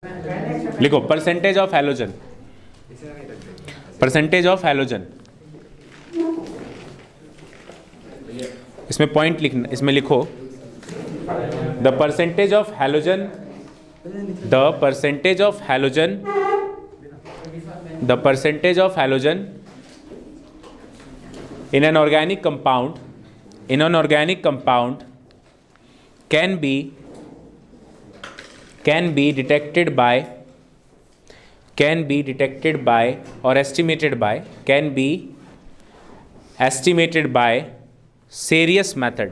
लिखो percentage of halogen, percentage of halogen. इसमें point लिखना, इसमें लिखो the percentage of halogen, the percentage of halogen, the percentage of halogen in an organic compound, in an organic compound can be detected by, can be detected by or estimated by, can be estimated by Sarius method.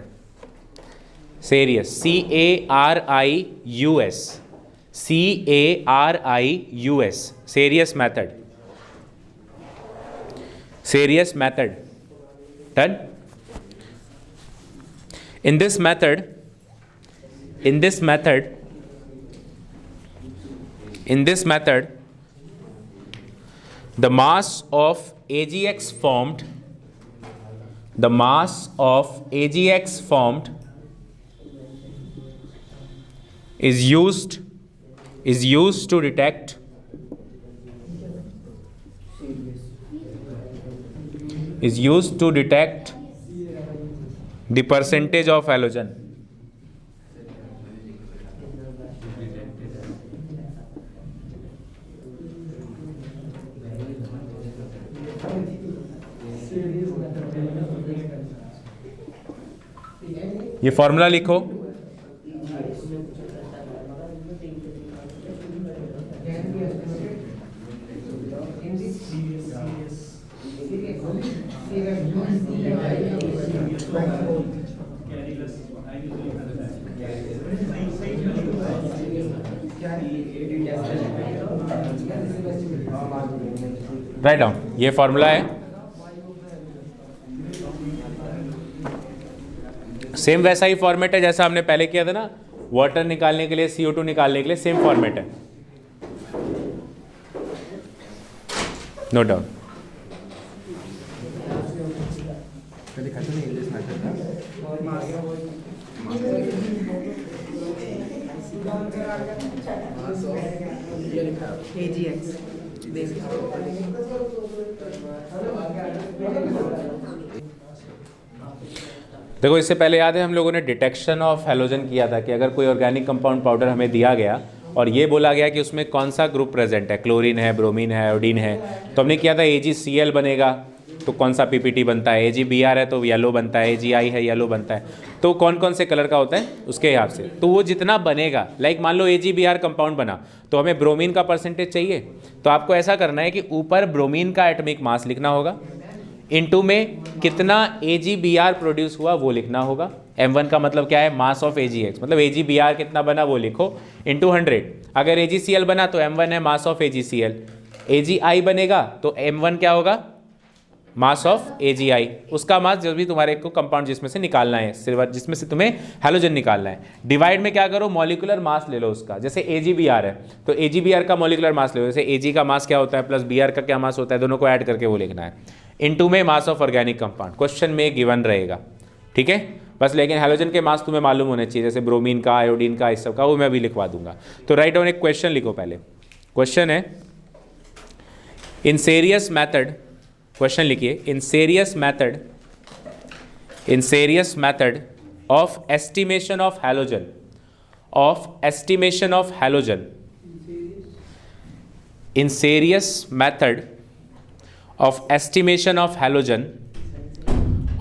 Sarius, C-A-R-I-U-S, C-A-R-I-U-S, Sarius method, Sarius method. Done. In this method, in this method, in this method, the mass of AgX formed, the mass of AgX formed is used to detect, is used to detect the percentage of halogen. ये formula लिखो, write down, ये formula है। Same वैसा ही format है जैसा हमने पहले किया था ना, वाटर निकालने के लिए, CO2 निकालने के लिए, सेम फॉर्मेट है, नो डाउट। देखो इससे पहले याद है हम लोगों ने डिटेक्शन ऑफ हैलोजन किया था कि अगर कोई ऑर्गेनिक कंपाउंड पाउडर हमें दिया गया और ये बोला गया कि उसमें कौन सा ग्रुप प्रेजेंट है, क्लोरीन है, ब्रोमीन है, आयोडीन है, तो हमने किया था AgCl बनेगा तो कौन सा PPT बनता है, AgBr है तो येलो बनता है, AgI है येलो बनता है, तो कौन कौन से कलर का होता है उसके हिसाब से, तो वो जितना बनेगा, लाइक मान लो AgBr कंपाउंड बना तो हमें ब्रोमीन का परसेंटेज चाहिए, तो आपको ऐसा करना है कि ऊपर ब्रोमीन का एटॉमिक मास लिखना होगा, इनटू में कितना AgBr प्रोड्यूस हुआ वो लिखना होगा। M1 का मतलब क्या है, मास ऑफ AgX, मतलब AgBr कितना बना वो लिखो, इनटू 100। अगर AgCl बना तो M1 है मास ऑफ AgCl, AgI बनेगा तो M1 क्या होगा, मास ऑफ AgI, उसका मास जो भी तुम्हारे को कंपाउंड जिसमें से निकालना है, सिर्फ जिसमें से तुम्हें हैलोजन निकालना है, डिवाइड में क्या करो, मॉलिक्यूलर मास ले लो उसका, जैसे AgBr है तो AgBr का मॉलिक्यूलर मास ले लो, जैसे Ag का मास क्या होता है प्लस Br का क्या मास होता है, दोनों को ऐड करके वो लिखना है, इनटू में mass of organic compound, question में गिवन रहेगा, ठीक है बस। लेकिन हैलोजन के मास तुम्हें मालूम होने चाहिए, जैसे ब्रोमीन का, आयोडीन का, इस सब का, वो मैं भी लिखवा दूंगा। तो राइट डाउन एक क्वेश्चन लिखो, पहले क्वेश्चन है इन सेरियस मैथड, क्वेश्चन लिखिए, in Carius method, in Carius method of estimation of halogen, of estimation of halogen, in Carius method of estimation of halogen,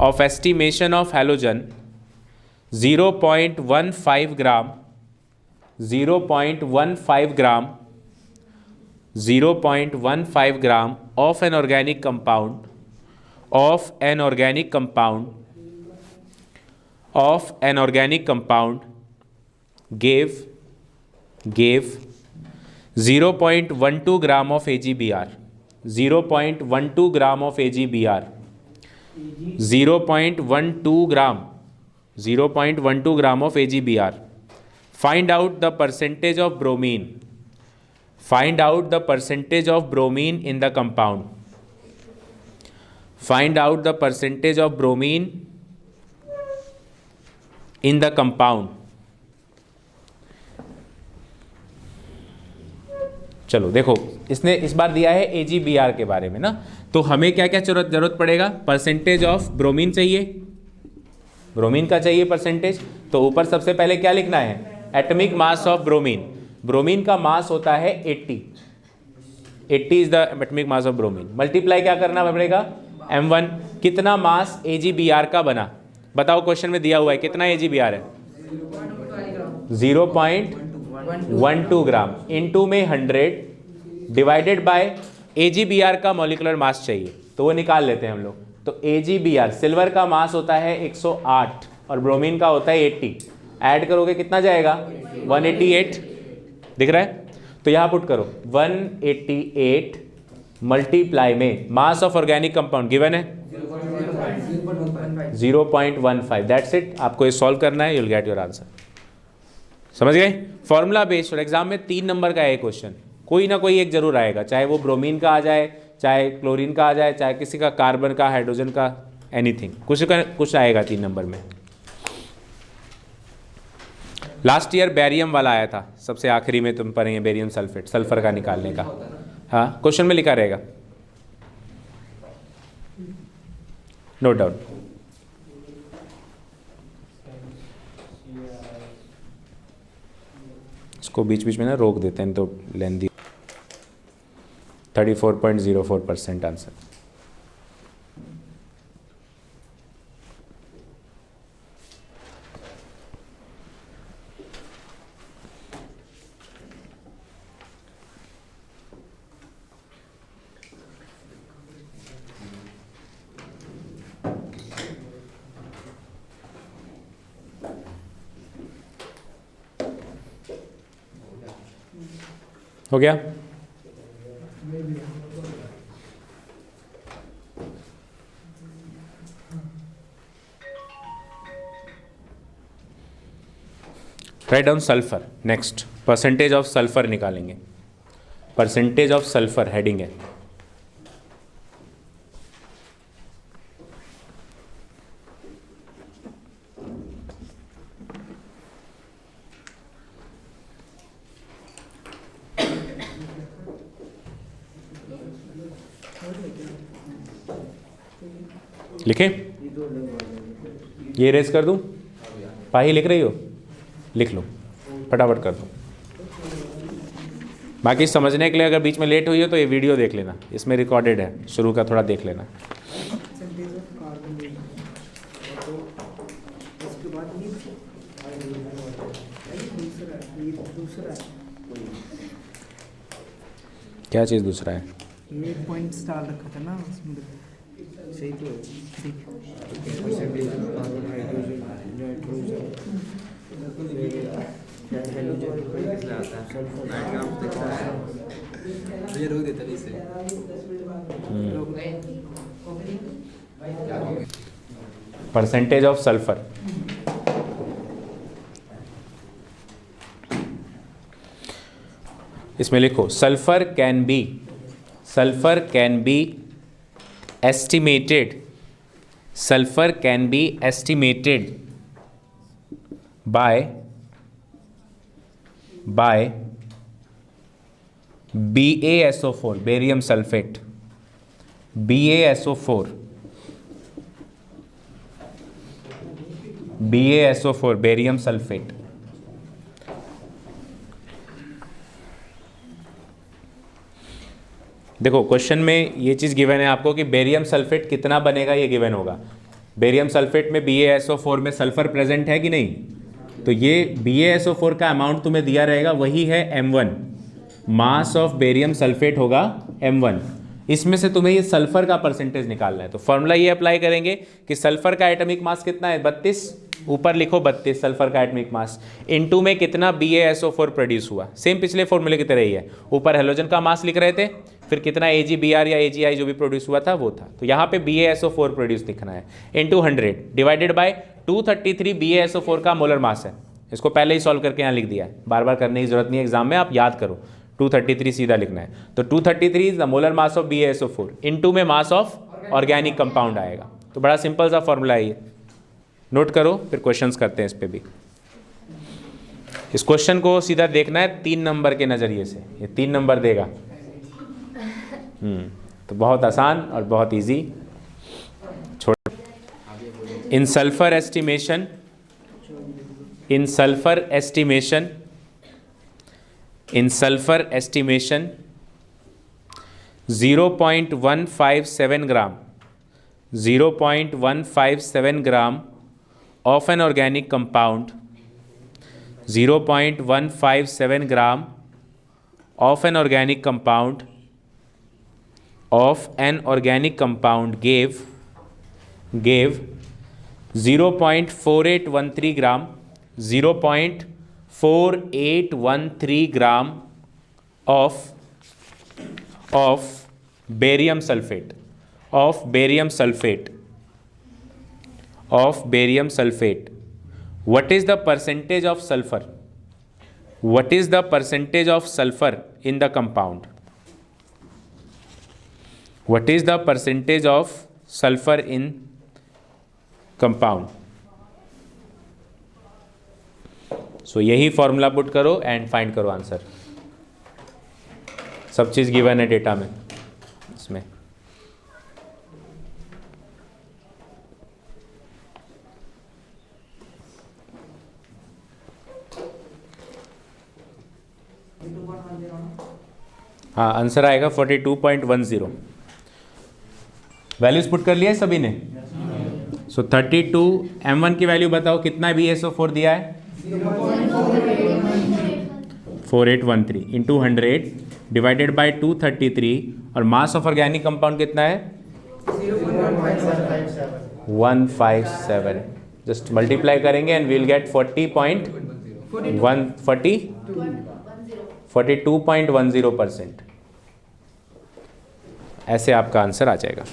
of estimation of halogen 0.15 gram, 0.15 gram, 0.15 gram of an organic compound, of an organic compound, of an organic compound gave 0.12 gram of AgBr, 0.12 gram of AgBr, 0.12 gram, 0.12 gram of AgBr. Find out the percentage of bromine, find out the percentage of bromine in the compound, find out the percentage of bromine in the compound. चलो देखो, इसने इस बार दिया है AgBr के बारे में ना, तो हमें क्या क्या जरूरत पड़ेगा, परसेंटेज ऑफ ब्रोमीन चाहिए, ब्रोमीन का चाहिए परसेंटेज। तो ऊपर सबसे पहले क्या लिखना है, atomic mass of bromine. Bromine का मास होता है 80 is the atomic mass of bromine. Multiply क्या करना पड़ेगा, M1। कितना मास AgBr का बना, बताओ, क्वेश्चन में दिया हुआ है कितना AgBr है, 0.12 ग्राम, इनटू में 100 डिवाइडेड बाय AgBr का मॉलिक्यूलर मास चाहिए, तो वो निकाल लेते हैं हम लोग। तो AgBr, सिल्वर का मास होता है 108 और ब्रोमीन का होता है 80, ऐड करोगे कितना जाएगा, 188, दिख रहा है। तो यहाँ पुट करो 188 मल्टीप्लाई में mass of organic compound given है 0.15, दैट्स इट। आपको ये सॉल्व करना है, यूल गेट योर आंसर। समझ गए, फॉर्मूला बेस्ड। और एग्जाम में 3 नंबर का है क्वेश्चन, कोई ना कोई एक जरूर आएगा, चाहे वो ब्रोमीन का आ जाए, चाहे क्लोरीन का आ जाए, चाहे किसी का कार्बन का, हाइड्रोजन का, एनीथिंग, कुछ आएगा 3 नंबर में। लास्ट ईयर बैरियम वाला आया था, सबसे आखिरी में तुम पढ़ेंगे बैरियम सल्फेट, सल्फर का निकालने का। हाँ, क्वेश्चन में लिखा रहेगा, नो डाउट। इसको बीच बीच में ना रोक देते हैं तो लेंदी। 34.04% आंसर। हो गया, write down sulphur. Next percentage of sulphur निकालेंगे, परसेंटेज ऑफ सल्फर हेडिंग है। लिखे, ये रेस कर दूं, पाही लिख रही हो, लिख लो फटाफट कर दो। बाकी समझने के लिए अगर बीच में लेट हुई हो तो ये वीडियो देख लेना, इसमें रिकॉर्डेड है, शुरू का थोड़ा देख लेना। क्या चीज़ दूसरा है, ये पॉइंट्स डाल रखा था ना उसमें, सही तो ये रोक देता इसे। परसेंटेज ऑफ सल्फर, इसमें लिखो sulphur can be estimated, sulfur can be estimated by BaSO4, barium sulfate, BaSO4 barium sulfate। देखो क्वेश्चन में ये चीज़ गिवन है आपको कि बेरियम सल्फेट कितना बनेगा, ये गिवन होगा। बेरियम सल्फेट में BaSO4 में सल्फर प्रेजेंट है कि नहीं, तो ये BaSO4 का अमाउंट तुम्हें दिया रहेगा, वही है M1, mass of barium sulphate होगा M1। इसमें से तुम्हें ये सल्फर का परसेंटेज निकालना है, तो फॉर्मूला ये अप्लाई करेंगे कि सल्फर का एटॉमिक मास कितना है, 32, ऊपर लिखो 32 सल्फर का एटॉमिक मास, इनटू में कितना BaSO4 प्रोड्यूस हुआ, सेम पिछले फॉर्मूले की तरह ही है। ऊपर हेलोजन का मास लिख रहे थे, फिर कितना AgBr या AgI जो भी प्रोड्यूस हुआ था वो था, तो यहाँ पे BaSO4 प्रोड्यूस दिखना है, इनटू 100 डिवाइडेड बाय 233 BaSO4 का मोलर मास है। इसको पहले ही सॉल्व करके यहाँ लिख दिया है, बार बार करने की जरूरत नहीं है, एग्जाम में आप याद करो, 233 सीधा लिखना है। तो 233 is the molar mass of BaSO4, into में मास ऑफ ऑर्गेनिक कंपाउंड आएगा। तो बड़ा सिंपल सा फॉर्मूला है ये, नोट करो, फिर क्वेश्चंस करते हैं इस पे भी। इस क्वेश्चन को सीधा देखना है 3 नंबर के नज़रिए से, ये 3 नंबर देगा। तो बहुत आसान और बहुत इजी। छोड़ in sulphur estimation, in sulphur estimation, in sulphur estimation 0.157 gram, 0.157 gram of an organic compound, 0.157 gram of an organic compound gave 0.4813 gram, 0.4813 gram of barium sulfate, of barium sulfate, of barium sulfate. What is the percentage of sulfur? What is the percentage of sulfur in the compound? What is the percentage of sulfur in compound? So यही formula put करो and find करो answer. सब चीज़ given है data में इसमें। हाँ, answer आएगा 42.10। Values put कर लिया है सभी ने? सो 32 M1 की वैल्यू बताओ, कितना BSO4 दिया है? 4813 इंटू 100 डिवाइडेड बाई 233, और मास ऑफ ऑर्गेनिक कंपाउंड कितना है? 157। जस्ट मल्टीप्लाई करेंगे एंड वील गेट 42.10%। ऐसे आपका आंसर आ जाएगा।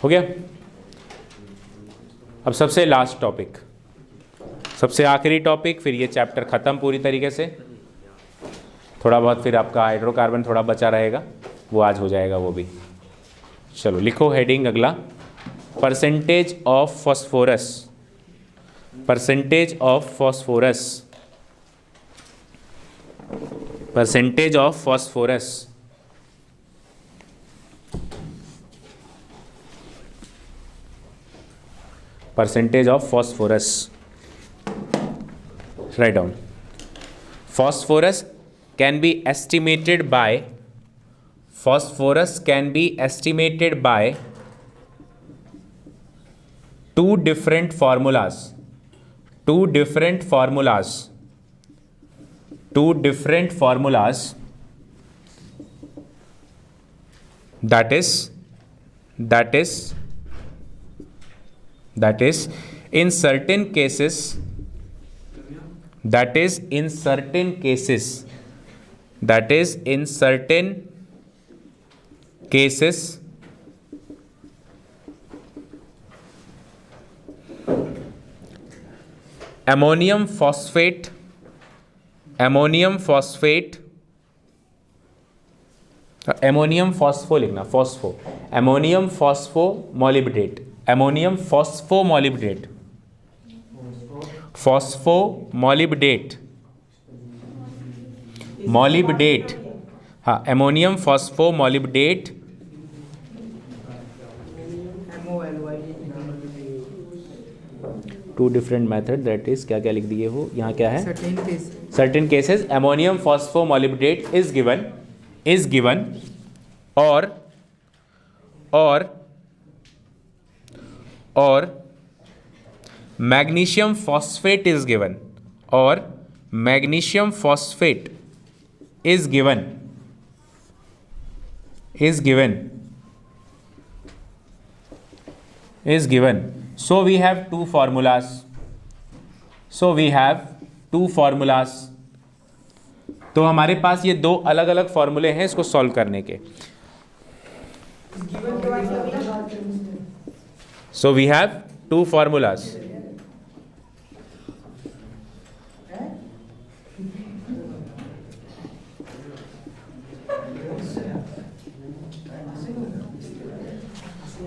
हो गया? अब सबसे लास्ट टॉपिक, सबसे आखिरी टॉपिक, फिर ये चैप्टर ख़त्म पूरी तरीके से। थोड़ा बहुत फिर आपका हाइड्रोकार्बन थोड़ा बचा रहेगा, वो आज हो जाएगा वो भी। चलो लिखो हेडिंग अगला, percentage of phosphorus, percentage of phosphorus, percentage of phosphorus. Percentage of phosphorus. Write down. Phosphorus can be estimated by, phosphorus can be estimated by two different formulas, two different formulas, two different formulas, that is in certain cases, that is in certain cases, that is in certain cases ammonium phosphate, ammonium phosphate, ammonium phospho लिखना, phospho, ammonium phosphomolybdate, ammonium phosphomolybdate, phosphomolybdate, molybdate, हाँ, ammonium phosphomolybdate, two different method, that is क्या क्या लिख दिए हो यहाँ, क्या है? Certain cases ammonium phosphomolybdate is given or magnesium phosphate is given, or magnesium phosphate is given, is given. So we have two formulas, so we have two formulas. तो हमारे पास ये दो अलग अलग फॉर्मूले हैं इसको सॉल्व करने के। So we have two formulas.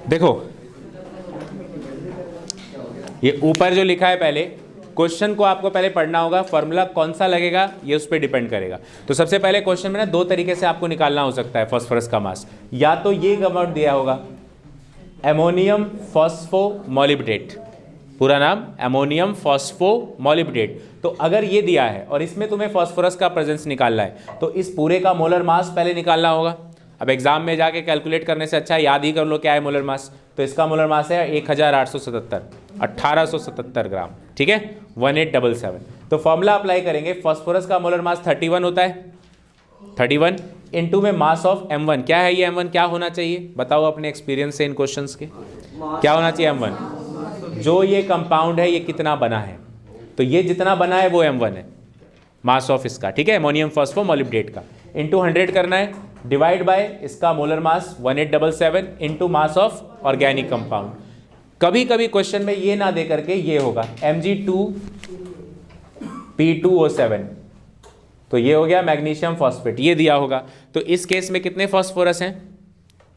देखो ये ऊपर जो लिखा है पहले, क्वेश्चन को आपको पहले पढ़ना होगा, फॉर्मूला कौन सा लगेगा ये उस पर डिपेंड करेगा। तो सबसे पहले क्वेश्चन में ना दो तरीके से आपको निकालना हो सकता है फास्फोरस का मास। या तो ये कंपाउंड दिया होगा एमोनियम फॉस्फोमोलिब्डेट, पूरा नाम एमोनियम फॉस्फोमोलिब्डेट। तो अगर ये दिया है और इसमें तुम्हें फास्फोरस का प्रेजेंस निकालना है तो इस पूरे का मोलर मास पहले निकालना होगा। अब एग्जाम में जाके कैलकुलेट करने से अच्छा याद ही कर लो क्या है मोलर मास। तो इसका मोलर मास है 1877, 1877 ग्राम, ठीक है, 1877। तो फॉर्मूला अप्लाई करेंगे, फास्फोरस का मोलर मास 31 होता है, 31 इनटू में मास ऑफ M1। क्या है ये M1, क्या होना चाहिए बताओ अपने एक्सपीरियंस से इन क्वेश्चंस के, क्या होना चाहिए M1? जो ये कंपाउंड है ये कितना बना है, तो ये जितना बना है वो M1 है, मास ऑफ इसका, ठीक है, अमोनियम फॉस्फोमोलिब्डेट का, इंटू 100 करना है, डिवाइड बाय इसका molar mass 1877 into mass of organic compound. कभी कभी क्वेश्चन में ये ना दे करके ये होगा Mg2P2O7, तो ये हो गया मैग्नीशियम फॉस्फेट, ये दिया होगा। तो इस केस में कितने फॉस्फोरस हैं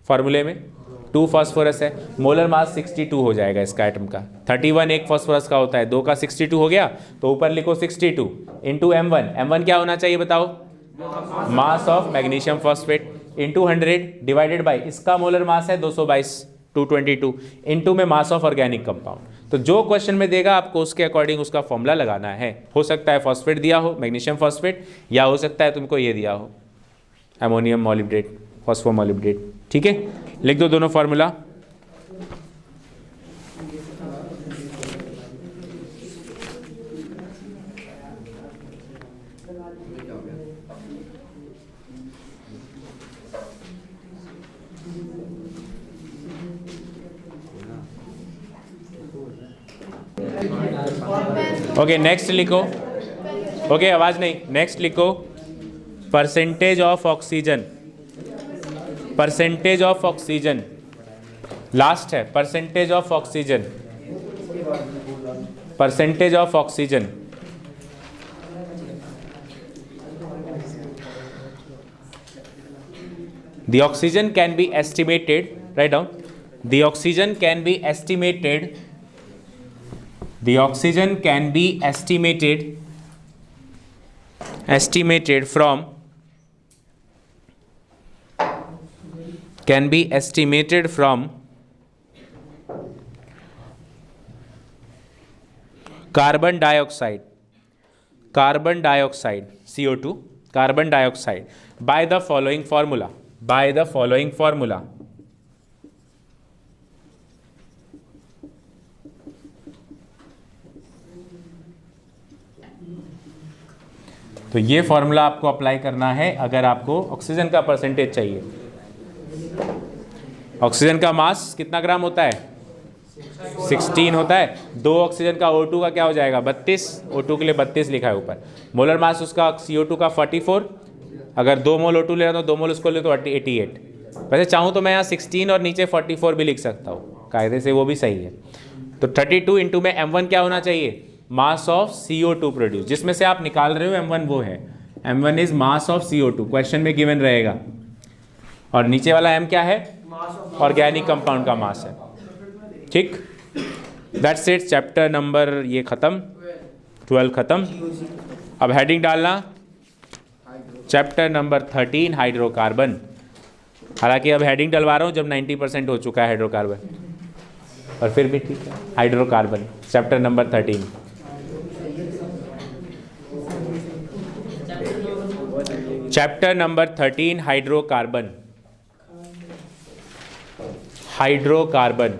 फॉर्मूले में? 2 फॉस्फोरस है, मोलर मास 62 हो जाएगा इसका एटम का। 31 एक फॉस्फोरस का होता है, 2 का 62 हो गया, तो ऊपर लिखो 62 इंटू M1। M1 क्या होना चाहिए बताओ? Mass of magnesium phosphate into 100 divided by इसका मोलर मास है 222, 222 इंटू में मास ऑफ ऑर्गेनिक कंपाउंड। तो जो क्वेश्चन में देगा आपको उसके अकॉर्डिंग उसका फॉर्मूला लगाना है। हो सकता है फॉस्फेट दिया हो, मैग्नीशियम फॉस्फेट, या हो सकता है तुमको ये दिया हो एमोनियम मॉलिब्डेट, फॉस्फोमोलिब्डेट, ठीक है। लिख दो दोनों फार्मूला। ओके नेक्स्ट लिखो, ओके आवाज नहीं, नेक्स्ट लिखो percentage of oxygen, percentage of oxygen, last है percentage of oxygen, percentage of oxygen. The oxygen can be estimated, write down, the oxygen can be estimated, the oxygen can be estimated, estimated from, can be estimated from carbon dioxide, carbon dioxide, CO2, carbon dioxide by the following formula, by the following formula. तो ये formula आपको apply करना है अगर आपको oxygen का percentage चाहिए। Oxygen का मास कितना ग्राम होता है? 16 होता है। 2 ऑक्सीजन का O2 का क्या हो जाएगा? 32, O2 के लिए 32 लिखा है ऊपर। मोलर मास उसका CO2 का 44, अगर 2 मोल O2 ले रहा तो 2 मोल उसको ले तो 88। वैसे चाहूँ तो मैं यहाँ 16 और नीचे 44 भी लिख सकता हूँ, कायदे से वो भी सही है। तो 32 इंटू में M1 क्या होना चाहिए? मास ऑफ CO2 प्रोड्यूस, जिसमें से आप निकाल रहे हो M1 वो है, M1 is mass of CO2, question में गिवन रहेगा। और नीचे वाला M क्या है? ऑर्गेनिक कंपाउंड का मास है, ठीक। दैट्स इट, चैप्टर नंबर ये ख़त्म, 12 ख़त्म। अब हेडिंग डालना चैप्टर नंबर 13 हाइड्रोकार्बन। हालांकि अब हेडिंग डलवा रहा हूँ जब 90% हो चुका है हाइड्रोकार्बन, और फिर भी ठीक है। Hydrocarbon chapter number 13, chapter number 13 hydrocarbon, hydrocarbon.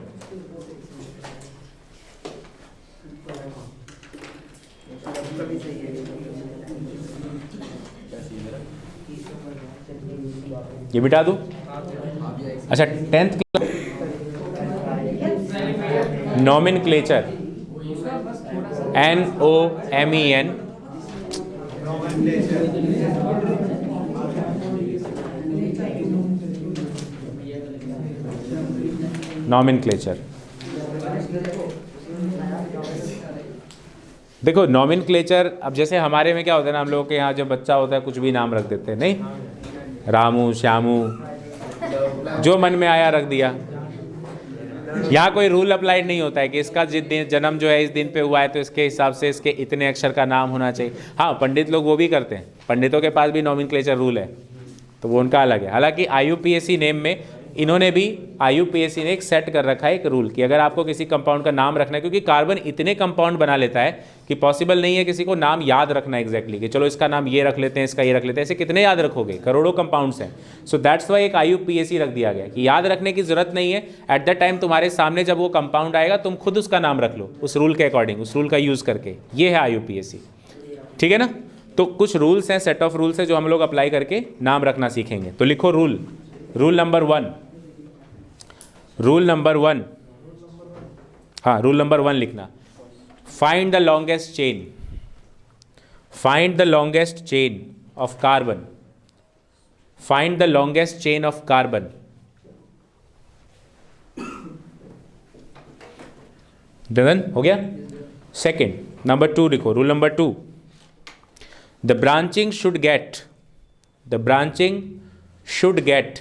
ये मिटा दूं? अच्छा 10th नॉमेनक्लेचर, NOMEN, नॉमेनक्लेचर। देखो नॉमेनक्लेचर, अब जैसे हमारे में क्या होता है ना, हम लोगों के यहाँ जब बच्चा होता है कुछ भी नाम रख देते हैं, नहीं, रामू, श्यामू, जो मन में आया रख दिया। यहाँ कोई रूल अप्लाइड नहीं होता है कि इसका जिस दिन जन्म जो है इस दिन पे हुआ है तो इसके हिसाब से इसके इतने अक्षर का नाम होना चाहिए। हाँ, पंडित लोग वो भी करते हैं, पंडितों के पास भी नॉमेनक्लेचर रूल है, तो वो उनका अलग है। हालांकि IUPAC नेम में इन्होंने भी, IUPAC ने एक सेट कर रखा है एक रूल कि अगर आपको किसी कंपाउंड का नाम रखना है, क्योंकि कार्बन इतने कंपाउंड बना लेता है कि पॉसिबल नहीं है किसी को नाम याद रखना एग्जैक्टली कि चलो इसका नाम ये रख लेते हैं, इसका ये रख लेते हैं, ऐसे कितने याद रखोगे, करोड़ों कंपाउंड्स हैं। सो दैट्स वाई एक IUPAC रख दिया गया कि याद रखने की जरूरत नहीं है। एट द टाइम तुम्हारे सामने जब वो कंपाउंड आएगा तुम खुद उसका नाम रख लो उस रूल के अकॉर्डिंग, उस रूल का यूज़ करके। ये है IUPAC, ठीक है ना। तो कुछ रूल्स हैं, सेट ऑफ रूल्स है जो हम लोग अप्लाई करके नाम रखना सीखेंगे। तो लिखो रूल नंबर 1, रूल नंबर 1, हाँ रूल नंबर 1 लिखना। Find the longest chain, find the longest chain of carbon, find the longest chain of carbon. Done, हो गया। सेकेंड, नंबर 2 लिखो, rule number 2, the branching should get, the branching should get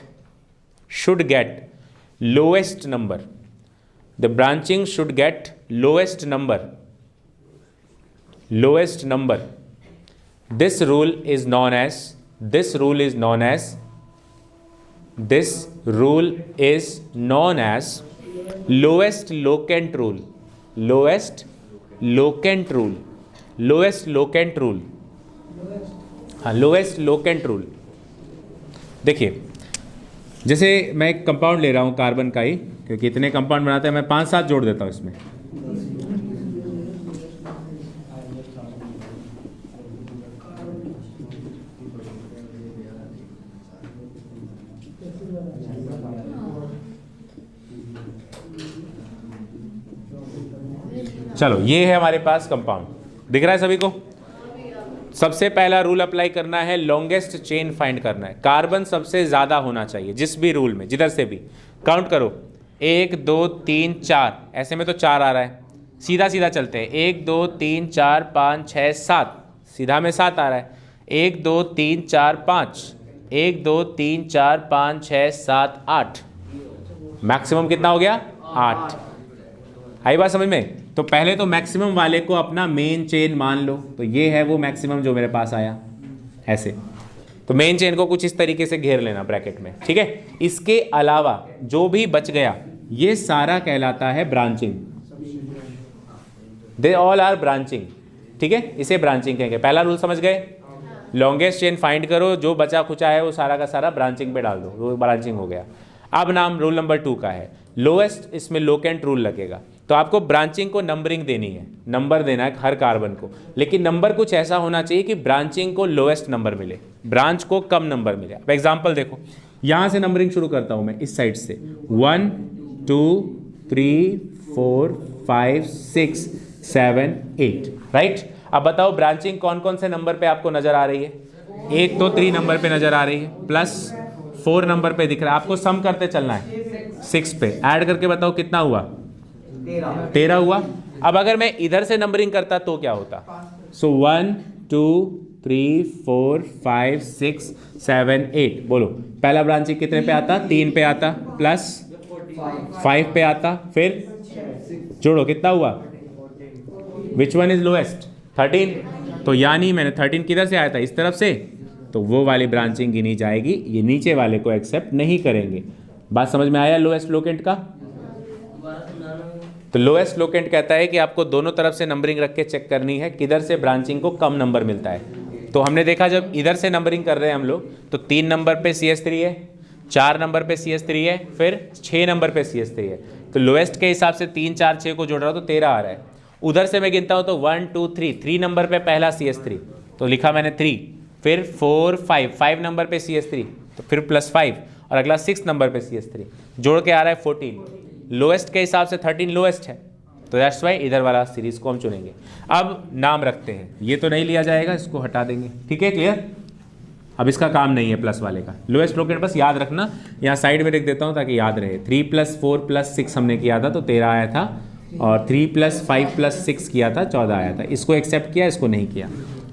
lowest number, the branching should get lowest number, lowest number. This rule is known as, this rule is known as, this rule is known as lowest locant rule, lowest locant rule, lowest locant rule, हाँ lowest locant rule। देखिए, जैसे मैं एक compound ले रहा हूँ carbon का ही, क्योंकि इतने कंपाउंड बनाते हैं, मैं 5-7 जोड़ देता हूँ इसमें। चलो, ये है हमारे पास कंपाउंड, दिख रहा है सभी को। सबसे पहला रूल अप्लाई करना है, लॉन्गेस्ट चेन फाइंड करना है। कार्बन सबसे ज़्यादा होना चाहिए जिस भी रूल में, जिधर से भी काउंट करो, 1 2 3 4, ऐसे में तो 4 आ रहा है, सीधा सीधा चलते हैं, 1 2 3 4 5 6 7, सीधा में 7 आ रहा है, 1 2 3 4 5, 1 2 3 4 5 6 7 8, मैक्सिमम कितना हो गया 8। आई बात समझ में। तो पहले तो मैक्सिमम वाले को अपना मेन चेन मान लो, तो ये है वो मैक्सिमम जो मेरे पास आया, ऐसे। तो मेन चेन को कुछ इस तरीके से घेर लेना ब्रैकेट में, ठीक है। इसके अलावा जो भी बच गया ये सारा कहलाता है branching, they all are branching, ठीक है, इसे ब्रांचिंग कहेंगे। पहला रूल समझ गए, लॉन्गेस्ट चेन फाइंड करो, जो बचा खुचा है वो सारा का सारा ब्रांचिंग पे डाल दो, वो ब्रांचिंग हो गया। अब नाम रूल नंबर 2 का है लोएस्ट, इसमें लोकेंट रूल लगेगा। तो आपको ब्रांचिंग को नंबरिंग देनी है, नंबर देना है हर कार्बन को, लेकिन नंबर कुछ ऐसा होना चाहिए कि ब्रांचिंग को लोएस्ट नंबर मिले, ब्रांच को कम नंबर मिले। अब एग्जांपल देखो, यहाँ से नंबरिंग शुरू करता हूँ मैं, इस साइड से 1 2 3 4 5 6 7 8, राइट। अब बताओ ब्रांचिंग कौन कौन से नंबर पे आपको नजर आ रही है। एक तो 3 नंबर पे नजर आ रही है, प्लस 4 नंबर पे दिख रहा है। आपको सम करते चलना है, 6 पे ऐड करके बताओ कितना हुआ, 13 हुआ। अब अगर मैं इधर से नंबरिंग करता तो क्या होता। सो 1 2 3 4 5 6 7 8, बोलो पहला ब्रांचिंग कितने पे आता, 3 पे आता, प्लस 5 पे आता, फिर जोड़ो कितना हुआ, विच वन इज लोएस्ट, 13। तो यानी मैंने 13 किधर से आया था, इस तरफ से, तो वो वाली ब्रांचिंग गिनी जाएगी, ये नीचे वाले को एक्सेप्ट नहीं करेंगे। बात समझ में आया लोएस्ट लोकेंट का। तो लोएस्ट लोकेंट कहता है कि आपको दोनों तरफ से नंबरिंग रख के चेक करनी है किधर से ब्रांचिंग को कम नंबर मिलता है। तो हमने देखा जब इधर से नंबरिंग कर रहे हैं हम लोग, तो 3 नंबर पे CH3 है, 4 नंबर पे CH3 है, फिर 6 नंबर पे CH3 है। तो लोएस्ट के हिसाब से 3 4 6 को जोड़ रहा हूँ तो 13 आ रहा है। उधर से मैं गिनता हूँ तो 1 2 3 नंबर पे पहला CH3, तो लिखा मैंने 3, फिर 4 5 नंबर पे CH3, तो फिर +5, और अगला 6 नंबर पे CH3, जोड़ के आ रहा है 14। लोएस्ट के हिसाब से 13 लोएस्ट है, तो दैट्स वाई इधर वाला सीरीज को हम चुनेंगे। अब नाम रखते हैं, ये तो नहीं लिया जाएगा, इसको हटा देंगे, ठीक है, क्लियर। अब इसका काम नहीं है प्लस वाले का, लोएस्ट लोकेंट बस याद रखना, यहाँ साइड में लिख देता हूँ ताकि याद रहे। 3 + 4 + 6 हमने किया था तो 13 आया था, और 3 + 5 + 6 किया था 14 आया था। इसको एक्सेप्ट किया, इसको नहीं किया।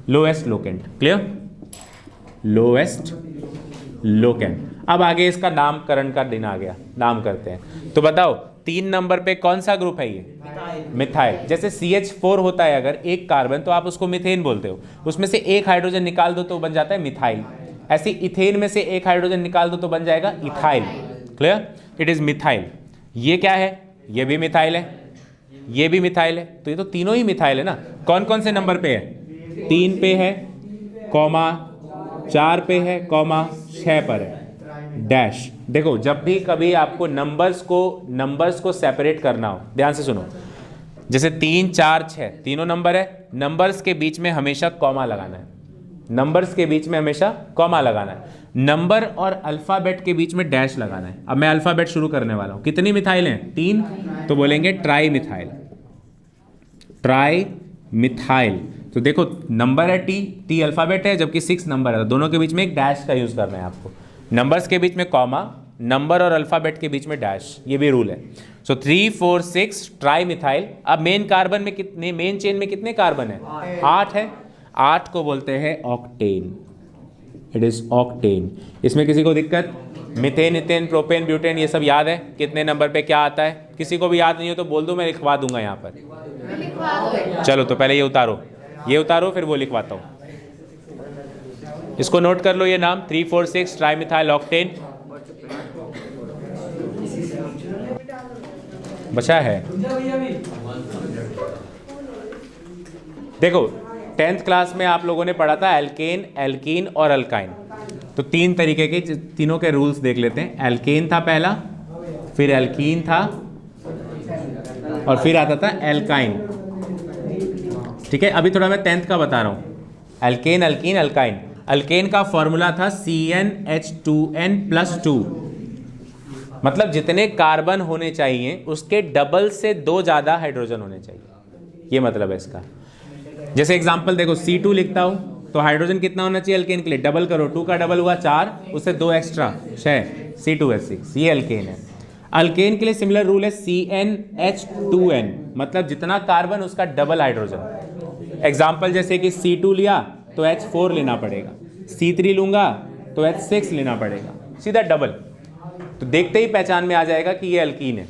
Lowest locant, clear, lowest locant. अब आगे इसका नामकरण का दिन आ गया, नाम करते हैं। तो बताओ 3 नंबर पे कौन सा ग्रुप है ये? मिथाइल। जैसे CH4 होता है अगर एक कार्बन तो आप उसको मीथेन बोलते हो, उसमें से एक हाइड्रोजन निकाल दो तो बन जाता है मिथाइल। ऐसे इथेन में से एक हाइड्रोजन निकाल दो तो बन जाएगा ethyl. Clear? It is methyl. ये क्या है? ये भी मिथाइल है, ये भी मिथाइल है, तो ये तो तीनों ही मिथाइल है ना। कौन कौन से नंबर पे है? 3 पे है, कॉमा 4 पे है, कॉमा 6 पर है, डैश। देखो जब भी कभी आपको नंबर्स को सेपरेट करना हो, ध्यान से सुनो, जैसे 3 4 6 तीनों नंबर है, नंबर्स के बीच में हमेशा कॉमा लगाना है, नंबर्स के बीच में हमेशा कॉमा लगाना है, नंबर और अल्फाबेट के बीच में डैश लगाना है। अब मैं अल्फाबेट शुरू करने वाला हूं। कितनी मिथाइल हैं? 3, तो बोलेंगे ट्राई मिथाइल, ट्राई मिथाइल। तो देखो नंबर है टी अल्फाबेट है, जबकि 6 नंबर है, तो दोनों के बीच में एक डैश का यूज करना है आपको। नंबर्स के बीच में कॉमा, नंबर और अल्फाबेट के बीच में डैश, ये भी रूल है। सो 3 4 6 ट्राई मिथाइल। अब मेन कार्बन में कितने, मेन चेन में कितने कार्बन है? 8 है। 8 को बोलते हैं ऑक्टेन। It is octane. इसमें किसी को दिक्कत? मिथेन, इथेन, प्रोपेन, ब्यूटेन, ये सब याद है कितने नंबर पे क्या आता है? किसी को भी याद नहीं हो तो बोल दो, मैं लिखवा दूंगा यहाँ पर। चलो तो पहले ये उतारो, फिर वो लिखवाता हूँ। इसको नोट कर लो, ये नाम 3 4 6 ट्राई मिथाइल ऑक्टेन। बचा है। देखो 10th क्लास में आप लोगों ने पढ़ा था एल्केन, एल्कीन और अल्काइन। तो 3 तरीके के, तीनों के रूल्स देख लेते हैं। एल्केन था पहला, फिर एल्कीन था, और फिर आता था एल्काइन। ठीक है, अभी थोड़ा मैं 10th का बता रहा हूँ। Alkane, alkene, alkyne. अल्केन का फॉर्मूला था CnH2n+2, मतलब जितने कार्बन होने चाहिए उसके डबल से 2 ज़्यादा हाइड्रोजन होने चाहिए, ये मतलब है इसका। जैसे एग्जांपल देखो, C2 लिखता हूँ तो हाइड्रोजन कितना होना चाहिए अल्केन के लिए? डबल करो, 2 का डबल हुआ 4, उससे 2 एक्स्ट्रा 6, C2H6, ये अल्केन है। अल्केन के लिए सिमिलर रूल है CnH2n, मतलब जितना कार्बन उसका डबल हाइड्रोजन। एग्जाम्पल जैसे कि C2 लिया तो H4 लेना पड़ेगा, C3 लूंगा तो H6 लेना पड़ेगा, सीधा डबल। तो देखते ही पहचान में आ जाएगा कि ये अल्कीन है।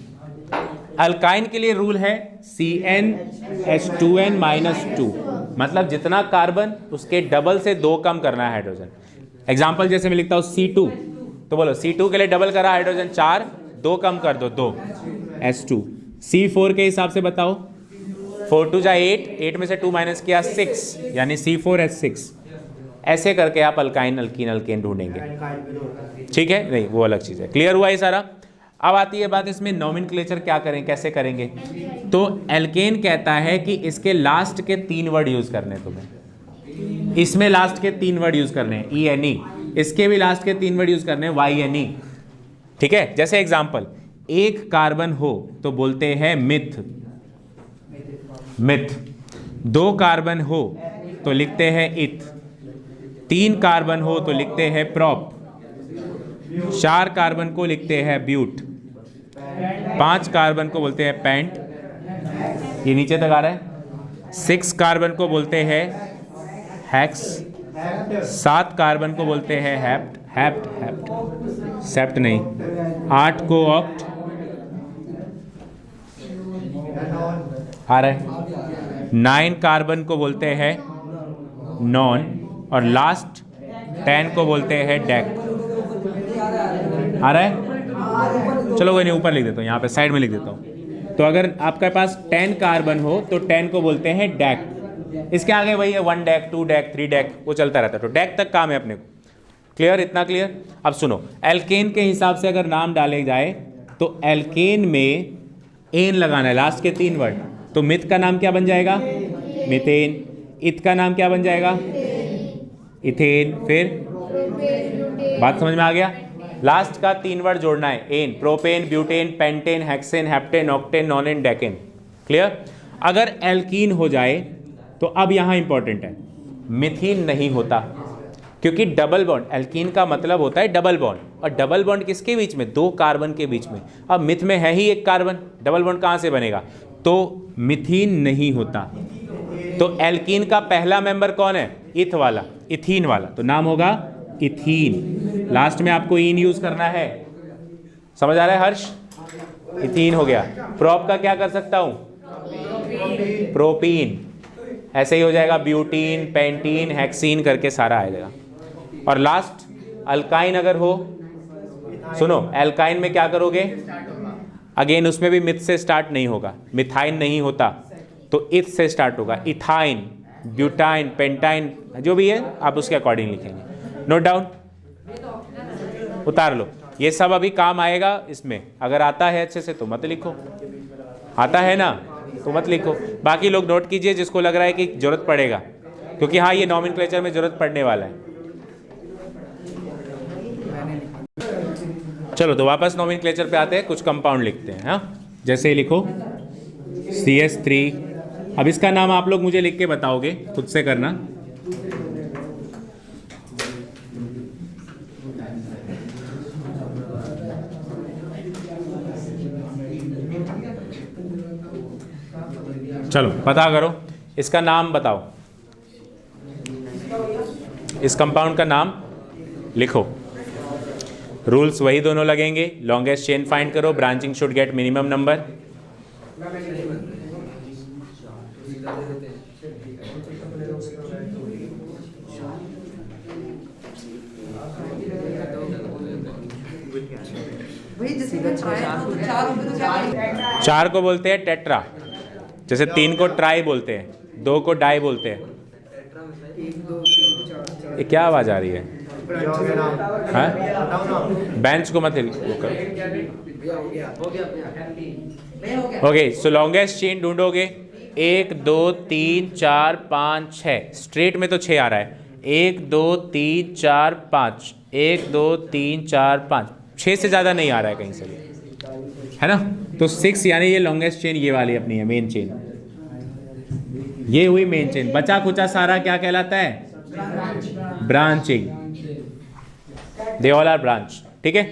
अल्काइन के लिए रूल है CnH2n-2, मतलब जितना कार्बन उसके डबल से 2 कम करना है हाइड्रोजन। एग्जाम्पल जैसे मैं लिखता हूँ C2, तो बोलो C2 के लिए डबल करा हाइड्रोजन 4, 2 कम कर दो 2, H2। C4 के हिसाब से बताओ, 4 2 जा 8, 8 में से 2 माइनस किया 6, यानी C4H6। ऐसे करके आप अल्काइन, अल्कीन, अल्केन ढूंढेंगे। ठीक है, नहीं वो अलग चीज़ है। क्लियर हुआ ये सारा? अब आती है बात इसमें नॉमेनक्लेचर क्या करें, कैसे करेंगे। तो एल्केन कहता है कि इसके लास्ट के 3 वर्ड यूज करने हैं तुम्हें, इसमें लास्ट के 3 वर्ड यूज करने हैं, ENE। इसके भी लास्ट के 3 वर्ड यूज करने हैं, YNE। ठीक है, जैसे एग्जाम्पल, एक कार्बन हो तो बोलते हैं मिथ, मिथ। 2 कार्बन हो तो लिखते हैं इथ, 3 कार्बन हो तो लिखते हैं प्रॉप, 4 कार्बन को लिखते हैं ब्यूट, 5 कार्बन को बोलते हैं पेंट, ये नीचे तक आ रहा है। 6 कार्बन को बोलते हैं हेक्स, 7 कार्बन को बोलते हैं हेप्ट, हेप्ट हेप्ट सेप्ट नहीं, 8 को ऑक्ट आ रहा है, 9 कार्बन को बोलते हैं नॉन, और लास्ट 10 को बोलते हैं डेक। आ रहा है? चलो कोई नहीं, ऊपर लिख देता हूँ, यहाँ पे साइड में लिख देता हूँ। तो अगर आपके पास 10 कार्बन हो तो 10 को बोलते हैं डेक। इसके आगे वही है 1 डेक, 2 डेक, 3 डेक, वो चलता रहता है। तो डेक तक काम है अपने को। क्लियर? इतना क्लियर? अब सुनो, एल्केन के हिसाब से अगर नाम डाले जाए तो एल्केन में एन लगाना है, लास्ट के 3 वर्ड। तो मिथ का नाम क्या बन जाएगा? मिथेन। इथ का नाम क्या बन जाएगा? इथेन। फिर बात समझ में आ गया? लास्ट का 3 वर्ड जोड़ना है, n, propane, butane, pentane, hexane, heptane, octane, nonane, decane. Clear? अगर एल्कीन हो जाए तो अब यहां इंपॉर्टेंट है, मिथीन नहीं होता, क्योंकि डबल बॉन्ड, एल्कीन का मतलब होता है डबल बॉन्ड, और डबल बॉन्ड किसके बीच में? 2 कार्बन के बीच में। अब मिथ में है ही 1 कार्बन, डबल बॉन्ड कहां से बनेगा? तो मिथीन नहीं होता। तो एल्कीन का पहला मेंबर कौन है? इथ वाला, इथीन वाला, तो नाम होगा इथीन। लास्ट में आपको इन यूज करना है। समझ आ रहा है हर्ष? इथीन हो गया। प्रॉप का क्या कर सकता हूँ? प्रोपीन। ऐसे ही हो जाएगा ब्यूटीन, पेंटीन, हेक्सीन करके सारा आ जाएगा। और लास्ट अल्काइन अगर हो, सुनो एल्काइन में क्या करोगे? अगेन उसमें भी मिथ से स्टार्ट नहीं होगा, मिथाइन नहीं होता तो इथ से स्टार्ट होगा। इथाइन, ब्यूटाइन, पेंटाइन जो भी है आप उसके अकॉर्डिंग लिखेंगे। नोट डाउन, उतार लो। ये सब अभी काम आएगा इसमें। अगर आता है अच्छे से तो मत लिखो, आता है ना तो मत लिखो। बाकी लोग नोट कीजिए जिसको लग रहा है कि जरूरत पड़ेगा, क्योंकि हाँ ये नॉमेनक्लेचर में जरूरत पड़ने वाला है। चलो तो वापस नॉमेनक्लेचर पे आते हैं, कुछ कंपाउंड लिखते हैं। हाँ जैसे लिखो CH3। अब इसका नाम आप लोग मुझे लिख के बताओगे, खुद से करना। चलो पता करो, इसका नाम बताओ, इस कंपाउंड का नाम लिखो। रूल्स वही दोनों लगेंगे। लॉन्गेस्ट चेन फाइंड करो, branching should get minimum number. चार को बोलते हैं टेट्रा, जैसे 3 को ट्राई बोलते हैं, 2 को डाई बोलते हैं। ये क्या आवाज आ रही है? हाँ बेंच को मत ओके। सो लॉन्गेस्ट चेन ढूंढोगे, 1 2 3 4 5 6। स्ट्रेट में तो 6 आ रहा है। 1 2 3 4 5, 1 2 3 4 5, 6 से ज़्यादा नहीं आ रहा है कहीं से भी, है ना? तो 6 यानी ये लॉन्गेस्ट चेन ये वाली अपनी है, मेन चेन। ये हुई मेन चेन। बचा कुचा सारा क्या कहलाता है? Branching. They all are branch. ठीक है।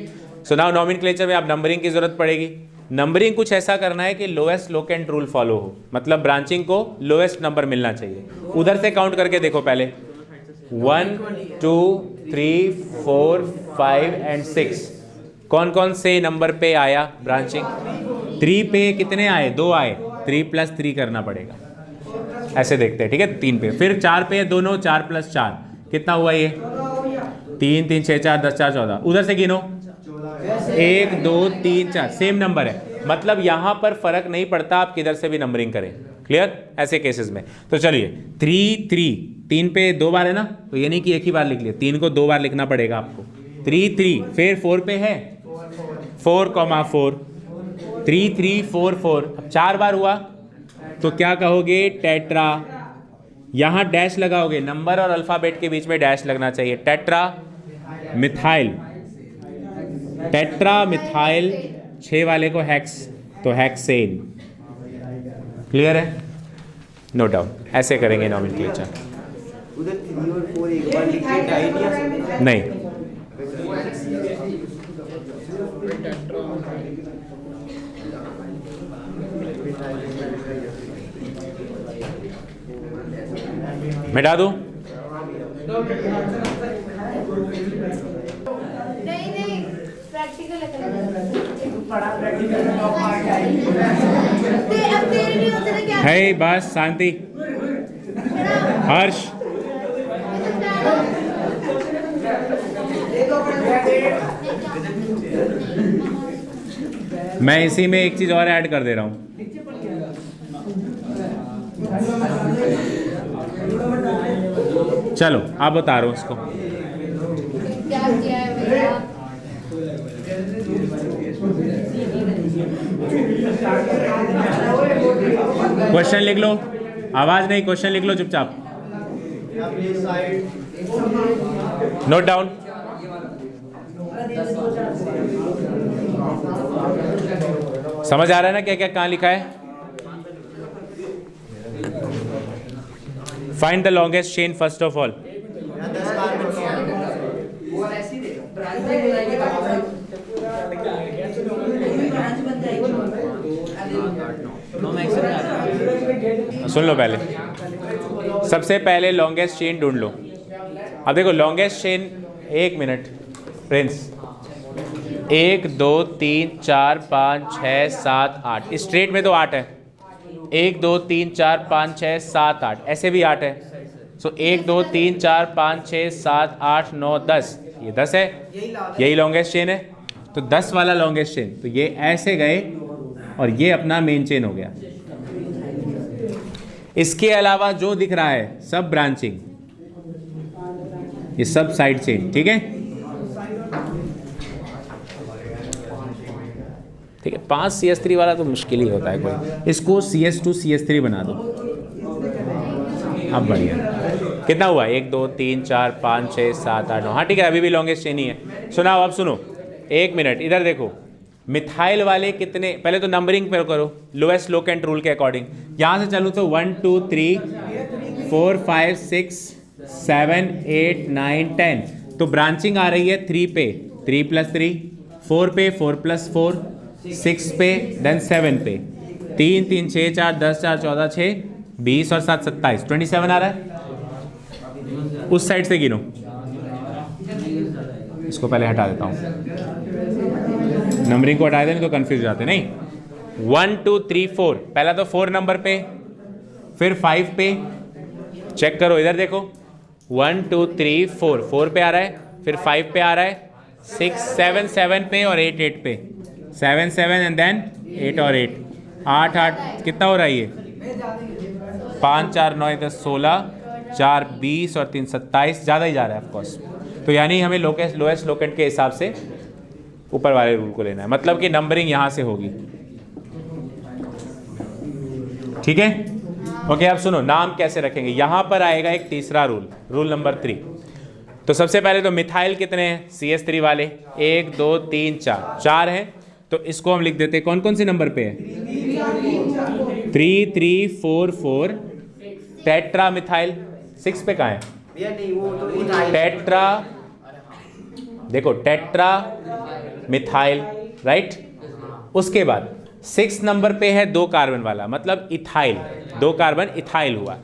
सो नाउ नॉमेनक्लेचर में आप नंबरिंग की जरूरत पड़ेगी। नंबरिंग कुछ ऐसा करना है कि लोएस्ट लोकेंट रूल फॉलो हो, मतलब ब्रांचिंग को लोएस्ट नंबर मिलना चाहिए। उधर से काउंट करके देखो पहले, 1 2 3 4 5 एंड 6। कौन कौन से नंबर पे आया ब्रांचिंग? 3 पे कितने आए? 2 आए। 3 + 3 करना पड़ेगा, ऐसे देखते हैं। ठीक है, 3 पे। फिर 4 पे दोनों, 4 + 4 कितना हुआ? ये 3 3 6 4 10 4 14। उधर से गिनो, 1 2 3 4, सेम नंबर है, मतलब यहां पर फर्क नहीं पड़ता आप किधर से भी नंबरिंग करें। क्लियर? ऐसे केसेस में तो चलिए 3 3, 3 पे 2 बार है ना, तो ये नहीं कि एक ही बार लिख लिया, 3 को 2 बार लिखना पड़ेगा आपको। 3 3, फिर 4 पे है 4 4, 3 3 4 4। अब 4 बार हुआ तो क्या कहोगे? टेट्रा। यहां डैश लगाओगे, नंबर और अल्फाबेट के बीच में डैश लगना चाहिए। Tetra methyl, tetra methyl. 6 वाले को हेक्स, तो हेक्सेन। क्लियर है? No doubt. ऐसे करेंगे नॉमेनक्लेचर। उधर 3 और 4 एक बार लिख के डाई दिया नहीं, मिटा दूं? नहीं प्रैक्टिकल है। बस शांति। हर्ष, मैं इसी में एक चीज और ऐड कर दे रहा हूं। चलो आप बता रहा हूं इसको। क्या किया है भैया? क्वेश्चन लिख लो, आवाज नहीं, क्वेश्चन लिख लो चुपचाप। Note down. समझ आ रहा है ना क्या क्या कहां लिखा है? Find the longest chain first of all. सुन लो पहले, सबसे पहले लॉन्गेस्ट चेन ढूंढ लो। अब देखो longest chain, 1 minute Prince, 1 2 3 4 5 6 7 8, straight में तो 8 है। 1 2 3 4 5 6 7 8, ऐसे भी 8 है। सो 1 2 3 4 5 6 7 8 9 10, ये 10 है, यही लॉन्गेस्ट चेन है। तो 10 वाला लॉन्गेस्ट चेन, तो ये ऐसे गए और ये अपना मेन चेन हो गया। इसके अलावा जो दिख रहा है सब ब्रांचिंग, ये सब साइड चेन, ठीक है। ठीक है, 5 CS3 वाला तो मुश्किल ही होता है कोई, इसको CS2 CS3 बना दो। अब बढ़िया, कितना हुआ? 1 2 3 4 5 6 7 8 9, हाँ ठीक है, अभी भी लॉन्गेस्ट चेन ही है। सुनाओ, अब सुनो, 1 मिनट इधर देखो। मिथाइल वाले कितने, पहले तो नंबरिंग पे करो लोएस्ट लोकेंट रूल के अकॉर्डिंग। यहाँ से चलूँ तो 1 2 3 4 5 6 7 8 9 10, तो ब्रांचिंग आ रही है 3 पे, 3 + 3, 4 पे, 4 + 4, 6 पे, देन 7 पे, 3 3 6 4 10 4 14 6 20 और 7 27, 27 आ रहा है। उस साइड से गिनो, इसको पहले हटा देता हूँ, नंबरिंग को हटा दें तो कंफ्यूज हो जाते नहीं। 1 2 3 4, पहला तो 4 नंबर पे, फिर 5 पे, चेक करो इधर देखो, 1 2 3 4, 4 पे आ रहा है, फिर 5 पे आ रहा है, 6 7 7 पे और 8 8 पे, 7 7 एंड देन 8 और 8 8 8, कितना हो रहा है ये? 5 4 9 10 16, 4 20 और 3 27, ज़्यादा ही जा रहा है ऑफकोर्स। तो यानी हमें लोएस्ट लोकेंट के हिसाब से ऊपर वाले रूल को लेना है, मतलब कि नंबरिंग यहाँ से होगी, ठीक है। ओके, अब सुनो, नाम कैसे रखेंगे। यहाँ पर आएगा एक तीसरा रूल, रूल नंबर 3। तो सबसे पहले तो मिथाइल कितने हैं CS3 वाले? 1 2 3 4, 4 हैं, तो इसको हम लिख देते हैं, कौन कौन से नंबर पे है? 3 3 4 4, टेट्रा मिथाइल। 6 पे कहाँ है? टेट्रा, देखो टेट्रा मिथाइल, राइट। उसके बाद 6 नंबर पे है 2 कार्बन वाला, मतलब इथाइल, 2 कार्बन इथाइल हुआ।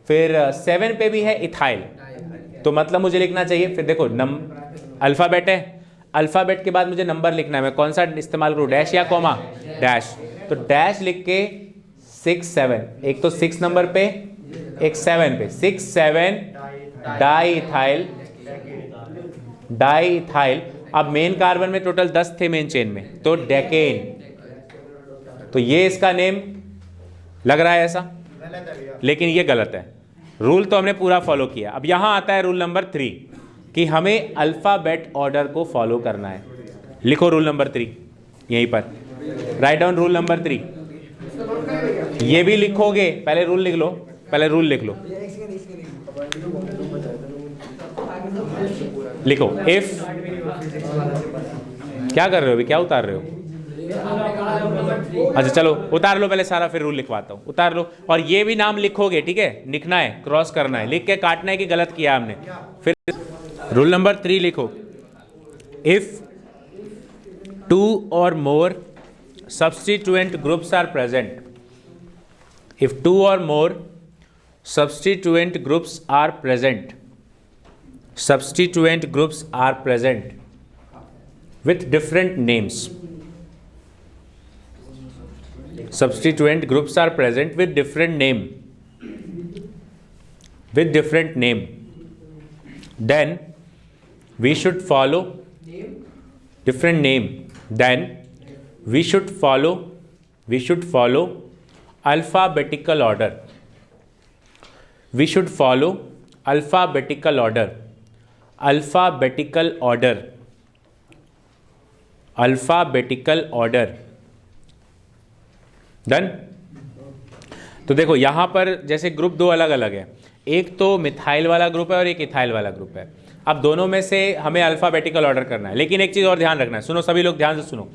फिर 7 पे भी है इथाइल, तो मतलब मुझे लिखना चाहिए, फिर देखो अल्फ़ाबेट है, अल्फ़ाबेट के बाद मुझे नंबर लिखना है, मैं कौन सा इस्तेमाल करूँ, डैश या कॉमा? डैश। तो डैश लिख के 6 7, एक तो 6 नंबर पे, एक 7 पे, 6 7 डाई इथाइल। अब मेन कार्बन में टोटल 10 थे मेन चेन में, तो डेकेन। तो ये इसका नेम लग रहा है ऐसा, लेकिन ये गलत है। रूल तो हमने पूरा फॉलो किया। अब यहां आता है रूल नंबर 3 कि हमें अल्फाबेट ऑर्डर को फॉलो करना है। लिखो रूल नंबर 3 यहीं पर, राइट डाउन रूल नंबर 3। ये भी लिखोगे, पहले रूल लिख लो, पहले रूल लिख लो, लिखो। इफ, क्या कर रहे हो अभी, क्या उतार रहे हो? अच्छा चलो उतार लो पहले सारा, फिर रूल लिखवाता हूँ, उतार लो। और ये भी नाम लिखोगे, ठीक है, लिखना है, क्रॉस करना है, लिख के काटना है कि गलत किया हमने। फिर रूल नंबर 3 लिखो, if 2 or more substituent groups are present, if 2 or more substituent groups are present, substituent groups are present with different names, substituent groups are present with different name, then we should follow different name, then we should follow alphabetical order, we should follow alphabetical order, done. तो देखो यहां पर जैसे group 2 अलग अलग है, एक तो मिथाइल वाला ग्रुप है और एक इथाइल वाला ग्रुप है। अब दोनों में से हमें अल्फाबेटिकल ऑर्डर करना है, लेकिन एक चीज़ और ध्यान रखना है, सुनो सभी लोग ध्यान से सुनो,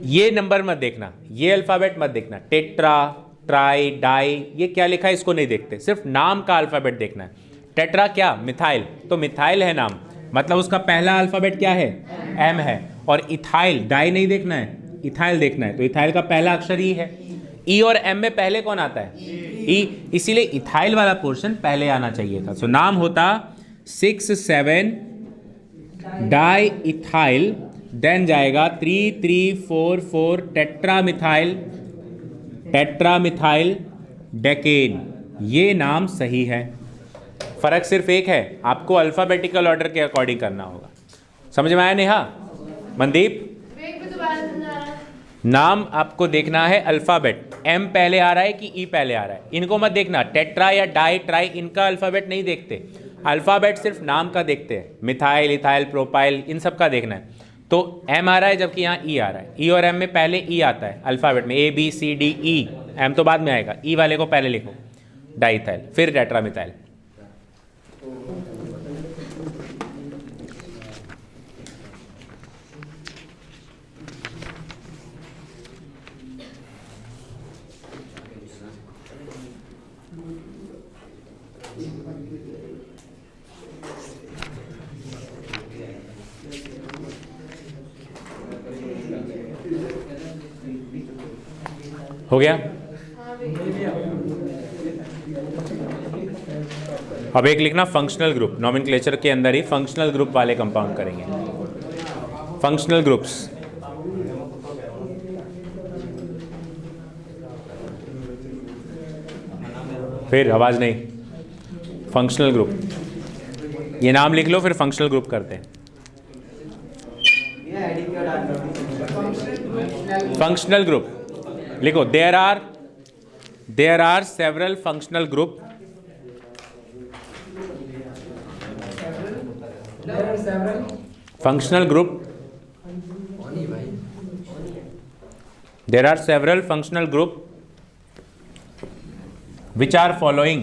ये नंबर मत देखना, ये अल्फ़ाबेट मत देखना, टेट्रा, ट्राई, डाई, ये क्या लिखा है इसको नहीं देखते, सिर्फ नाम का अल्फ़ाबेट देखना है। टेट्रा क्या? मिथाइल, तो मिथाइल है नाम, मतलब उसका पहला अल्फ़ाबेट क्या है? एम है। और इथाइल, डाई नहीं देखना है, इथाइल देखना है, तो इथाइल का पहला अक्षर ई है। ई और एम में पहले कौन आता है? ई, इसीलिए इथाइल वाला पोर्शन पहले आना चाहिए था। सो नाम होता 6 7 डाई इथाइल देन जाएगा 3344 टेट्रामिथाइल डेकेन। ये नाम सही है। फ़र्क सिर्फ एक है, आपको अल्फ़ाबेटिकल ऑर्डर के अकॉर्डिंग करना होगा। समझ में आया नेहा? मनदीप, वेग पे दोबारा समझाना। नाम आपको देखना है अल्फ़ाबेट, एम पहले आ रहा है कि ई पहले आ रहा है। इनको मत देखना, टेट्रा या डाई ट्राई इनका अल्फ़ाबेट नहीं देखते, अल्फ़ाबेट सिर्फ नाम का देखते हैं। मिथाइल, इथाइल, प्रोपाइल, इन सब का देखना है। तो एम आ रहा है जबकि यहाँ ई आ रहा है। ई और एम में पहले ई आता है अल्फ़ाबेट में, A B C D E, M तो बाद में आएगा। ई वाले को पहले लिखो, डाईथाइल, फिर टेट्रामिथाइल। हो गया? अब एक लिखना फंक्शनल ग्रुप, नॉमेनक्लेचर के अंदर ही फंक्शनल ग्रुप वाले कंपाउंड करेंगे। फंक्शनल ग्रुप्स, फिर आवाज नहीं, फंक्शनल ग्रुप, ये नाम लिख लो फिर फंक्शनल ग्रुप करते हैं। फंक्शनल ग्रुप लिखो, there are several functional group. Functional group, there are several functional group which are following,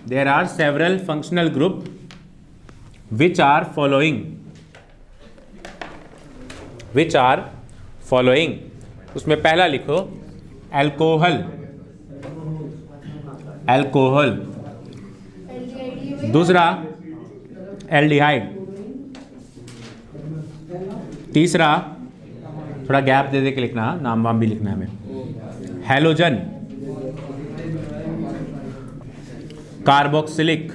there are several functional group which are following। उसमें पहला लिखो अल्कोहल, दूसरा एल्डिहाइड, तीसरा थोड़ा गैप दे के लिखना, नाम वाम भी लिखना है हमें, halogen, carboxylic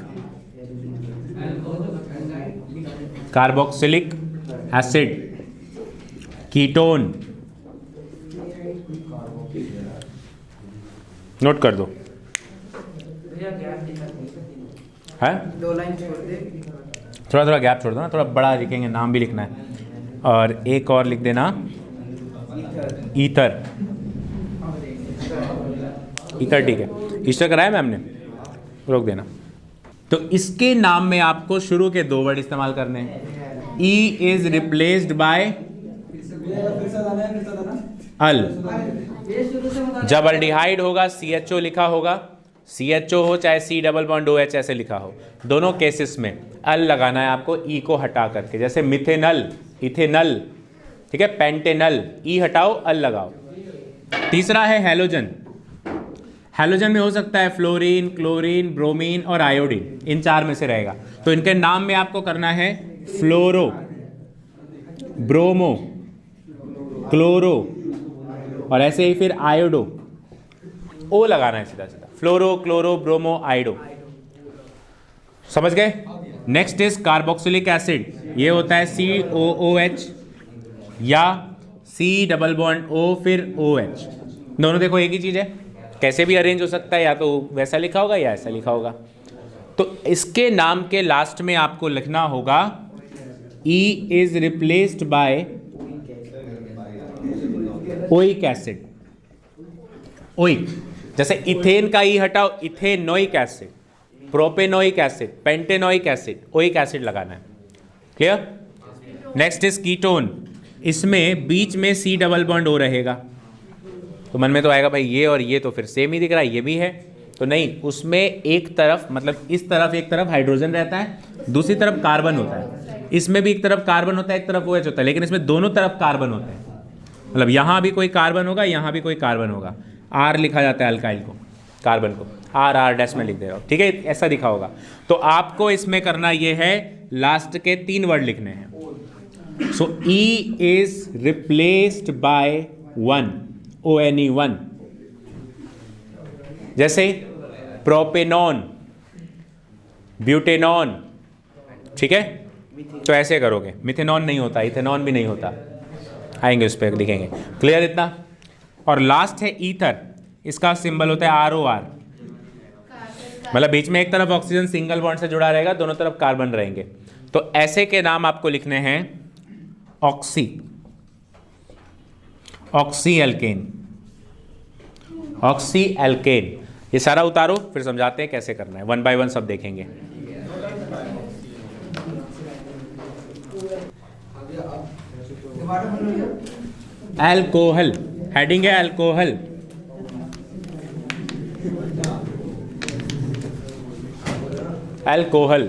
acid, ketone. Note कर दो, है? 2 लाइन छोड़ दे। थोड़ा गैप छोड़ दो ना, थोड़ा बड़ा लिखेंगे, नाम भी लिखना है। और एक और लिख देना ईथर, ठीक है। ईस्टर कराया मैम ने, रोक देना। तो इसके नाम में आपको शुरू के 2 वर्ड इस्तेमाल करने हैं। ई इज रिप्लेस्ड बाय अल। जब अल्डिहाइड होगा CHO लिखा होगा, CHO हो चाहे C डबल बॉन्ड OH ऐसे लिखा हो, दोनों केसेस में अल लगाना है आपको, ई को हटा करके। जैसे मिथेनल, इथेनल, ठीक है, पेंटेनल, ई हटाओ अल लगाओ। तीसरा है हैलोजन। हैलोजन में हो सकता है फ्लोरीन, क्लोरीन, ब्रोमीन और आयोडीन, इन 4 में से रहेगा। तो इनके नाम में आपको करना है फ्लोरो, ब्रोमो, क्लोरो और ऐसे ही फिर आयोडो, ओ लगाना है सीधा सीधा, फ्लोरो, क्लोरो, ब्रोमो, आयोडो। समझ गए? नेक्स्ट इज कार्बोक्सिलिक एसिड, ये होता है COOH या C डबल बॉन्ड O फिर OH, दोनों देखो एक ही चीज़ है, कैसे भी अरेंज हो सकता है, या तो वैसा लिखा होगा या ऐसा लिखा होगा। तो इसके नाम के लास्ट में आपको लिखना होगा E is replaced by oic acid. Oic, जैसे इथेन का ई हटाओ, ethanoic acid, propanoic acid, pentanoic acid, oic acid लगाना है। क्लियर? नेक्स्ट इज कीटोन, इसमें बीच में C डबल बॉन्ड O रहेगा। तो मन में तो आएगा भाई ये और ये तो फिर सेम ही दिख रहा है, ये भी है, तो नहीं, उसमें एक तरफ मतलब इस तरफ एक तरफ हाइड्रोजन रहता है, दूसरी तरफ कार्बन होता है। इसमें भी एक तरफ कार्बन होता है, एक तरफ OH होता है, लेकिन इसमें दोनों तरफ कार्बन होते हैं। मतलब यहाँ भी कोई कार्बन होगा, यहाँ भी कोई कार्बन होगा। R लिखा जाता है अल्काइल को, कार्बन को R डैश में लिख दे रहा हूँ, ठीक है, ऐसा दिखा होगा। तो आपको इसमें करना ये है, लास्ट के 3 वर्ड लिखने हैं। सो E is replaced by 1, ONE1, जैसे प्रोपेनॉन, ब्यूटेनॉन, ठीक है, तो ऐसे करोगे, मिथेनॉन नहीं होता, इथेनॉन भी नहीं होता, आएंगे उस पर लिखेंगे। क्लियर इतना? और लास्ट है ईथर, इसका सिंबल होता है ROR, मतलब बीच में एक तरफ ऑक्सीजन सिंगल बॉन्ड से जुड़ा रहेगा, दोनों तरफ कार्बन रहेंगे। तो ऐसे के नाम आपको लिखने हैं oxy, oxy alkane, oxy alkane. ये सारा उतारो, फिर समझाते हैं कैसे करना है, 1 बाय 1 सब देखेंगे। एल्कोहल, हेडिंग है एल्कोहल। एल्कोहल,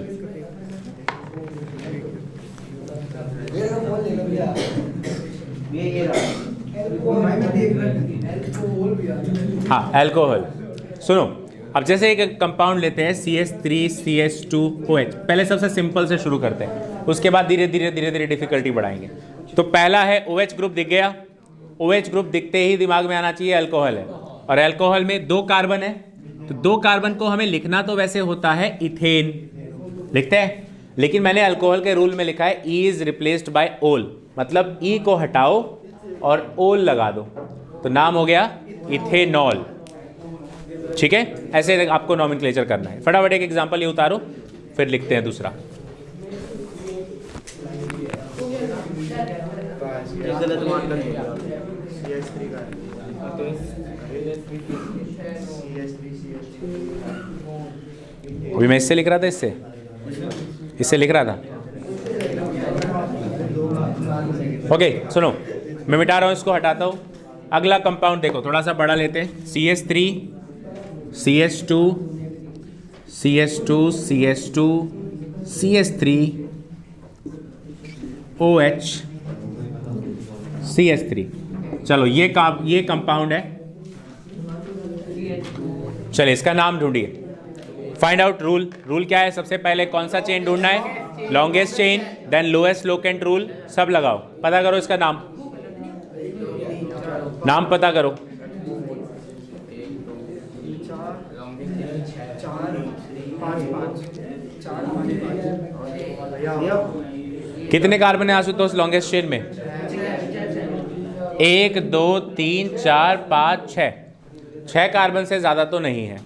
हाँ एल्कोहल। सुनो, अब जैसे एक कंपाउंड लेते हैं CH3CH2OH, पहले सबसे सिंपल से शुरू करते हैं, उसके बाद धीरे धीरे डिफिकल्टी बढ़ाएंगे। तो पहला है OH ग्रुप, दिख गया? OH ग्रुप दिखते ही दिमाग में आना चाहिए अल्कोहल है, और अल्कोहल में 2 कार्बन है, तो 2 कार्बन को हमें लिखना तो वैसे होता है इथेन, लिखते हैं, लेकिन मैंने अल्कोहल के रूल में लिखा है E इज रिप्लेस्ड बाय ओल, मतलब E को हटाओ और ओल लगा दो, तो नाम हो गया इथेनॉल। ठीक है, ऐसे आपको नॉमेनक्लेचर करना है। फटाफट एक एग्जांपल ये उतारो, फिर लिखते हैं दूसरा। अभी मैं इससे लिख रहा था, इससे लिख रहा था। ओके सुनो, मैं मिटा रहा हूं, इसको हटाता हूं। अगला कंपाउंड देखो, थोड़ा सा बड़ा लेते हैं, CH3 CH2 CH2 CH2 CH3 OH CH3। चलो ये कंपाउंड है, चलिए इसका नाम ढूंढिए। Find out rule. रूल क्या है? सबसे पहले कौन सा चेन ढूंढना है? Longest chain, then lowest locant rule, सब लगाओ, पता करो इसका नाम पता करो। कितने कार्बन है आशुतोष लॉन्गेस्ट चेन में? 1 2 3 4 5 6 कार्बन से ज्यादा तो नहीं है।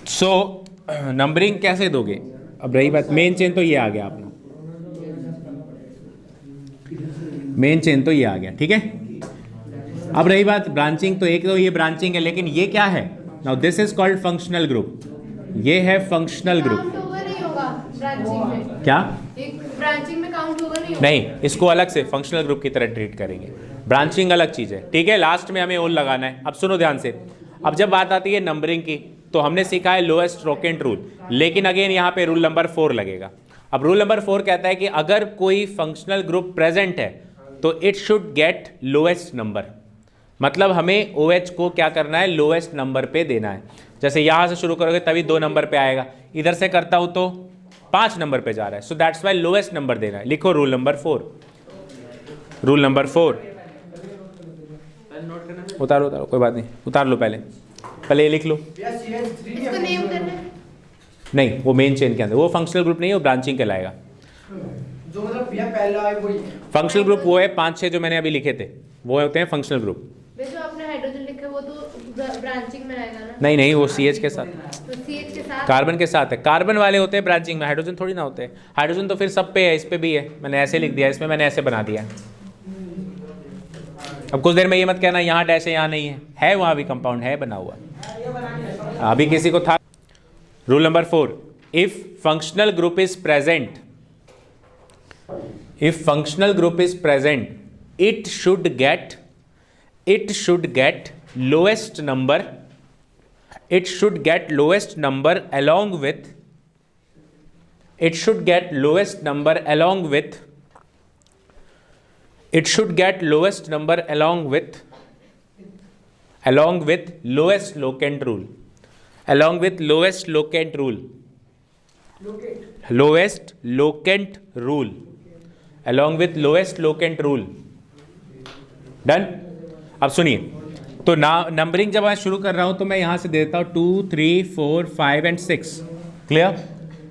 सो नंबरिंग कैसे दोगे? अब रही बात, मेन चेन तो ये आ गया अपना, मेन चेन तो ये आ गया, ठीक है। अब रही बात ब्रांचिंग, तो एक तो ये ब्रांचिंग है, लेकिन ये क्या है? Now this is called functional group, ये है फंक्शनल ग्रुप। काउंट होगा नहीं होगा ब्रांचिंग में? क्या? एक ब्रांचिंग में काउंट होगा नहीं होगा? नहीं, इसको अलग से फंक्शनल ग्रुप की तरह ट्रीट करेंगे, ब्रांचिंग अलग चीज है, ठीक है। लास्ट में हमें ओल लगाना है। अब सुनो ध्यान से, अब जब बात आती है नंबरिंग की, तो हमने सीखा है लोएस्ट लोकेंट रूल, लेकिन अगेन यहाँ पे रूल नंबर 4 लगेगा। अब रूल नंबर 4 कहता है कि अगर कोई फंक्शनल ग्रुप प्रेजेंट है तो it should get lowest number, मतलब हमें OH को क्या करना है? लोएस्ट नंबर पे देना है। जैसे यहाँ से शुरू करोगे तभी 2 नंबर पे आएगा, इधर से करता हूँ तो 5 नंबर पे जा रहा है, so that's why lowest number देना है। लिखो रूल नंबर 4। रूल नंबर 4 उतारो कोई बात नहीं, उतार लो, पहले ये लिख लो। इसको नेम करना है? नहीं, वो मेन चेन के अंदर, वो फंक्शनल ग्रुप नहीं है, वो ब्रांचिंग कहलाएगा। जो मतलब भैया पहला है वही फंक्शनल ग्रुप वो है 5-6 जो मैंने अभी लिखे थे, वो होते हैं फंक्शनल ग्रुप। जो आपने हाइड्रोजन लिखा है वो तो ब्रांचिंग में आएगा ना? नहीं, वो CH के साथ, तो CH के साथ कार्बन के साथ है। कार्बन वाले होते हैं ब्रांचिंग में, हाइड्रोजन थोड़ी ना होते हैं। हाइड्रोजन तो फिर सब पे है, इस पे भी है, मैंने ऐसे लिख दिया, इसमें मैंने ऐसे बना दिया। अब कुछ देर में ये मत कहना यहाँ डैश है यहाँ नहीं है वहाँ भी कंपाउंड है बना हुआ, अभी किसी को था। Rule number 4, if functional group is present, if functional group is present, it should get lowest number, it should get lowest number along with, it should get lowest number along with, it should get lowest number along with lowest locant rule, along with lowest locant rule, lowest locant rule, along with lowest locant rule। Done? अब सुनिए, तो numbering जब मैं शुरू कर रहा हूं तो मैं यहां से देता हूं 2 3 4 5 एंड 6। क्लियर?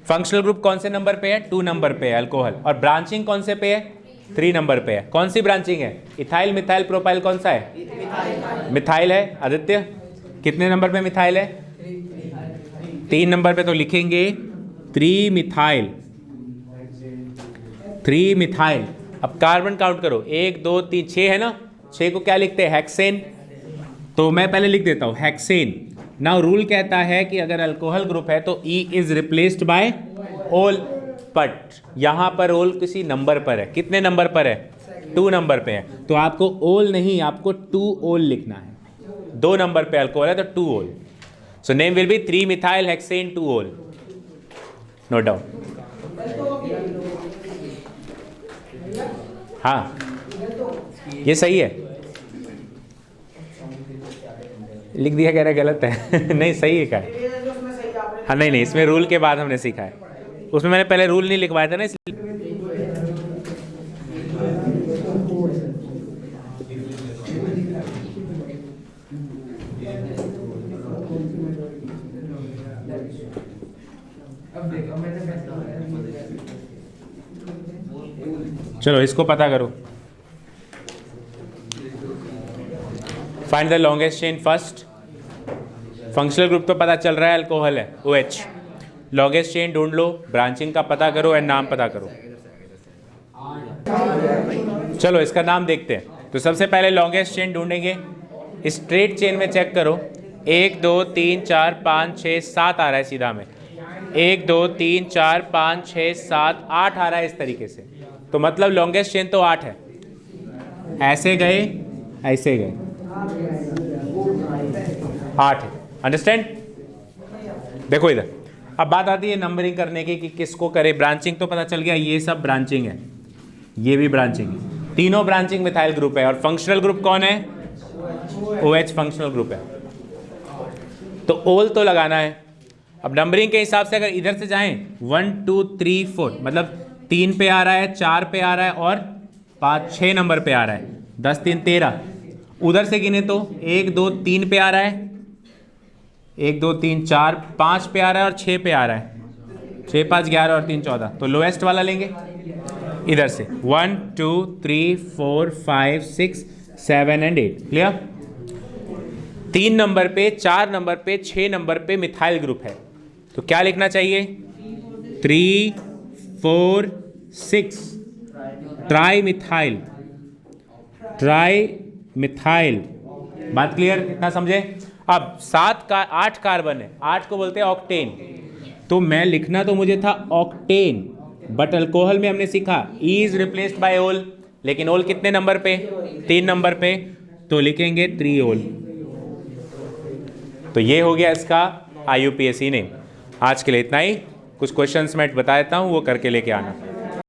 फंक्शनल ग्रुप कौन से नंबर पे है? 2 नंबर पे है अल्कोहल। और ब्रांचिंग कौन से पे है? 3 नंबर पे है। कौन सी ब्रांचिंग है? इथाइल मिथाइल प्रोपाइल कौन सा है? मिथाइल है। आदित्य कितने नंबर पे मिथाइल है? 3 नंबर पे। तो लिखेंगे 3 मिथाइल। 3 मिथाइल। अब कार्बन काउंट करो, 1 2 3 6 है ना। 6 को क्या लिखते हैं? हेक्सेन। तो मैं पहले लिख देता हूं हेक्सेन। नाउ रूल कहता है कि अगर अल्कोहल ग्रुप है तो E इज रिप्लेस्ड बाय ओल, बट यहां पर ओल किसी नंबर पर है। कितने नंबर पर है? 2 नंबर पे है। तो आपको ओल नहीं, आपको 2 ओल लिखना है। 2 नंबर पे अल्कोहल है तो 2 ol. So name will be 3 methyl hexane 2 ol. No doubt. हाँ ये सही है। लिख दिया कह रहा गलत है। नहीं सही है क्या? हाँ नहीं, इसमें रूल के बाद हमने सीखा है। उसमें मैंने पहले रूल नहीं लिखवाया था ना, इसलिए। चलो इसको पता करो। Find the longest chain first. Functional group तो पता चल रहा है अल्कोहल है, OH। लॉन्गेस्ट चेन ढूंढ लो, ब्रांचिंग का पता करो एंड नाम पता करो। चलो इसका नाम देखते हैं। तो सबसे पहले लॉन्गेस्ट चेन ढूंढेंगे। स्ट्रेट चेन में चेक करो, 1 2 3 4 5 6 7 आ रहा है सीधा में। 1 2 3 4 5 6 7 8 आ रहा है इस तरीके से। तो मतलब लॉन्गेस्ट चेन तो 8 है। ऐसे गए, ऐसे गए, 8 है। अंडरस्टैंड? देखो इधर, अब बात आती है नंबरिंग करने की कि किसको करे। ब्रांचिंग तो पता चल गया, ये सब ब्रांचिंग है, ये भी ब्रांचिंग है। तीनों ब्रांचिंग मिथाइल ग्रुप है। और फंक्शनल ग्रुप कौन है? OH फंक्शनल ग्रुप है। तो ओल तो लगाना है। अब नंबरिंग के हिसाब से अगर इधर से जाएं 1 2 3 4, मतलब 3 पे आ रहा है, 4 पे आ रहा है और 5 6 नंबर पे आ रहा है। 10 3 13। उधर से गिने तो 1 2 3 पे आ रहा है, 1 2 3 4 5 पे आ रहा है और 6 पे आ रहा है। 6 5 11 और 3 14। तो लोएस्ट वाला लेंगे इधर से। 1 2 3 4 5 6 7 एंड 8। क्लियर? 3 नंबर पे, 4 नंबर पे, 6 नंबर पे मिथाइल ग्रुप है। तो क्या लिखना चाहिए? 3 4 6 ट्राई मिथाइल। Tri methyl. बात क्लियर? इतना समझे? अब 8 कार्बन है, 8 को बोलते हैं ऑक्टेन। तो मैं लिखना तो मुझे था ऑक्टेन, बट अल्कोहल में हमने सीखा E इज रिप्लेस्ड बाय ओल। लेकिन ओल कितने नंबर पे? 3 नंबर पे। तो लिखेंगे 3 ओल। तो ये हो गया इसका IUPAC नेम। आज के लिए इतना ही। कुछ क्वेश्चंस मैं बता देता हूँ, वो करके लेके आना।